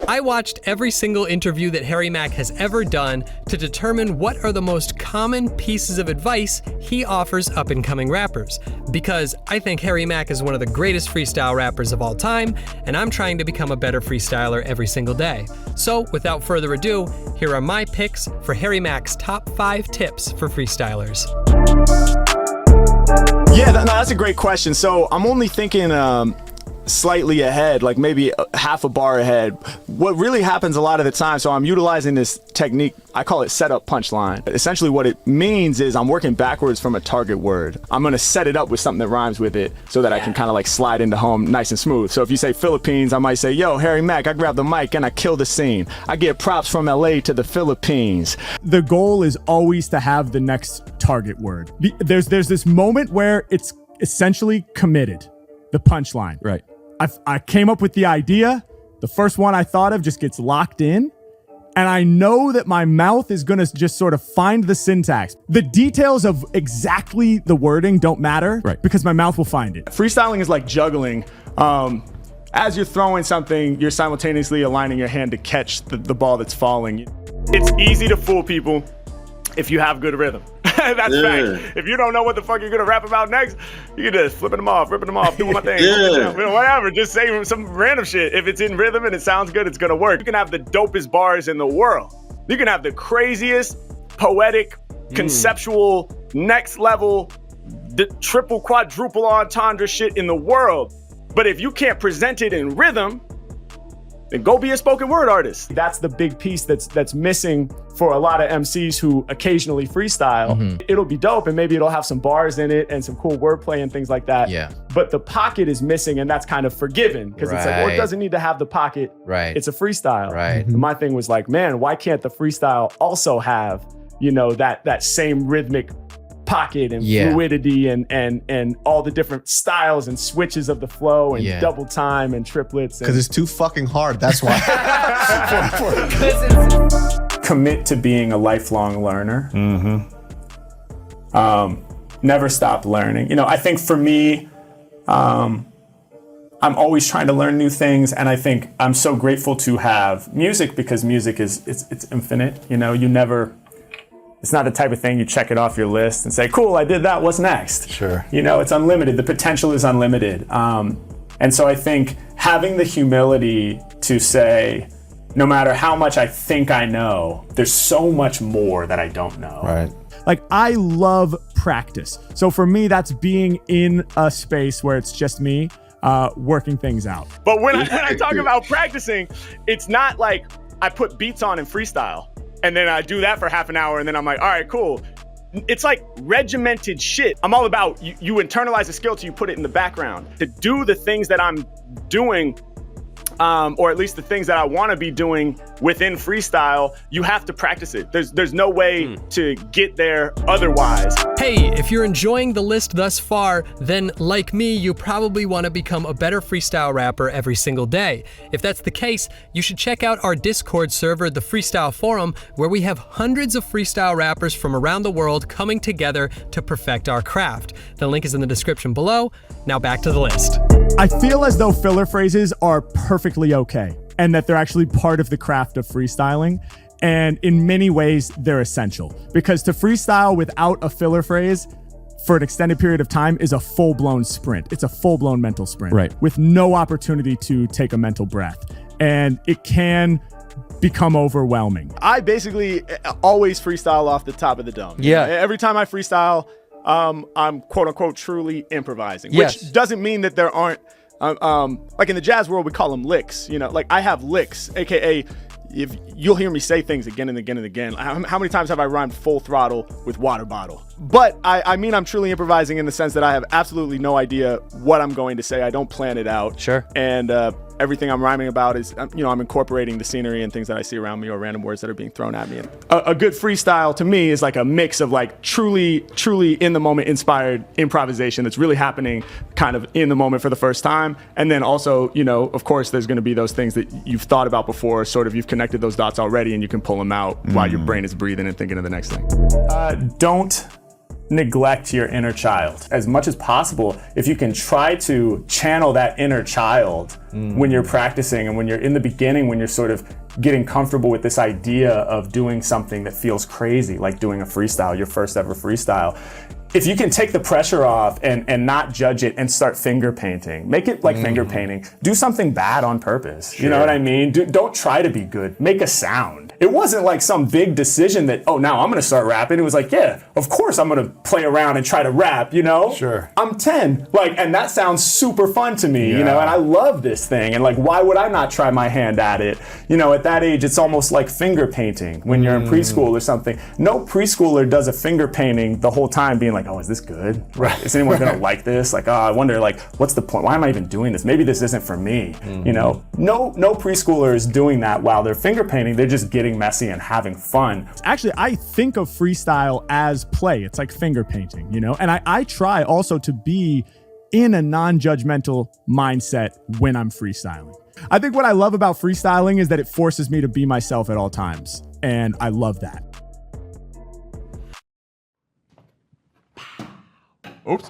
I watched every single interview that Harry Mack has ever done to determine what are the most common pieces of advice he offers up-and-coming rappers, because I think Harry Mack is one of the greatest freestyle rappers of all time, and I'm trying to become a better freestyler every single day. So, without further ado, here are my picks for Harry Mack's top 5 tips for freestylers. Yeah, that's a great question. So I'm only thinking slightly ahead, like maybe half a bar ahead. What really happens a lot of the time, so I'm utilizing this technique, I call it setup punchline. Essentially what it means is I'm working backwards from a target word. I'm gonna set it up with something that rhymes with it so that I can kind of like slide into home nice and smooth. So if you say Philippines, I might say, yo, Harry Mack, I grab the mic and I kill the scene. I get props from LA to the Philippines. The goal is always to have the next target word. There's this moment where it's essentially committed, the punchline. Right. I came up with the idea. The first one I thought of just gets locked in. And I know that my mouth is going to just sort of find the syntax. The details of exactly the wording don't matter, right, because my mouth will find it. Freestyling is like juggling. As you're throwing something, you're simultaneously aligning your hand to catch the ball that's falling. It's easy to fool people if you have good rhythm. That's fact. If you don't know what the fuck you're gonna rap about next, you can just ripping them off, doing my thing, whatever. Just say some random shit. If it's in rhythm and it sounds good, it's gonna work. You can have the dopest bars in the world. You can have the craziest, poetic, conceptual, next level, triple, quadruple entendre shit in the world. But if you can't present it in rhythm, then go be a spoken word artist. That's the big piece that's missing for a lot of MCs who occasionally freestyle. It'll be dope and maybe it'll have some bars in it and some cool wordplay and things like that. Yeah. But the pocket is missing and that's kind of forgiven because it's like, well, it doesn't need to have the pocket. Right. It's a freestyle. Right. And my thing was like, man, why can't the freestyle also have, that same rhythmic pocket and fluidity and all the different styles and switches of the flow and double time and triplets. Because it's too fucking hard. That's why. Commit to being a lifelong learner. Never stop learning. I think for me, I'm always trying to learn new things, and I think I'm so grateful to have music because music it's infinite. It's not the type of thing you check it off your list and say, cool, I did that, what's next? Sure. It's unlimited. The potential is unlimited. And so I think having the humility to say, no matter how much I think I know, there's so much more that I don't know. Right. Like, I love practice. So for me, that's being in a space where it's just me working things out. But when I talk about practicing, it's not like I put beats on and freestyle. And then I do that for half an hour and then I'm like, all right, cool. It's like regimented shit. I'm all about you internalize a skill till you put it in the background. To do the things that I'm doing, or at least the things that I want to be doing within freestyle, you have to practice it. There's no way to get there otherwise. Hey, if you're enjoying the list thus far, then like me, you probably want to become a better freestyle rapper every single day. If that's the case, you should check out our Discord server, the Freestyle Forum, where we have hundreds of freestyle rappers from around the world coming together to perfect our craft. The link is in the description below. Now back to the list. I feel as though filler phrases are perfectly okay and that they're actually part of the craft of freestyling. And in many ways, they're essential because to freestyle without a filler phrase for an extended period of time is a full-blown sprint. It's a full-blown mental sprint, right, with no opportunity to take a mental breath. And it can become overwhelming. I basically always freestyle off the top of the dome. Yeah. Every time I freestyle, I'm quote unquote truly improvising, Yes. which doesn't mean that there aren't, like in the jazz world, we call them licks, like I have licks, AKA if you'll hear me say things again and again and again. How many times have I rhymed full throttle with water bottle? But I mean, I'm truly improvising in the sense that I have absolutely no idea what I'm going to say. I don't plan it out. Sure. And everything I'm rhyming about is, I'm incorporating the scenery and things that I see around me or random words that are being thrown at me. And a good freestyle to me is like a mix of like truly in the moment inspired improvisation that's really happening kind of in the moment for the first time. And then also, of course, there's going to be those things that you've thought about before, sort of you've connected those dots already and you can pull them out while your brain is breathing and thinking of the next thing. Don't neglect your inner child. As much as possible, if you can try to channel that inner child when you're practicing and when you're in the beginning, when you're sort of getting comfortable with this idea of doing something that feels crazy, like doing a freestyle, your first ever freestyle. If you can take the pressure off and not judge it and start finger painting, make it like finger painting. Do something bad on purpose. Sure. You know what I mean? Don't try to be good. Make a sound. It wasn't like some big decision that, oh, now I'm gonna start rapping. It was like, yeah, of course I'm gonna play around and try to rap, you know? Sure. I'm 10, and that sounds super fun to me, you know, and I love this thing. And why would I not try my hand at it? You know, at that age, it's almost like finger painting when you're in preschool or something. No preschooler does a finger painting the whole time being like, oh, is this good? Right. Is anyone gonna like this? I wonder, what's the point? Why am I even doing this? Maybe this isn't for me, you know? No preschooler is doing that while they're finger painting. They're just getting messy and having fun. Actually, I think of freestyle as play. It's like finger painting, you know? And I try also to be in a non-judgmental mindset when I'm freestyling. I think what I love about freestyling is that it forces me to be myself at all times. And I love that. Oops.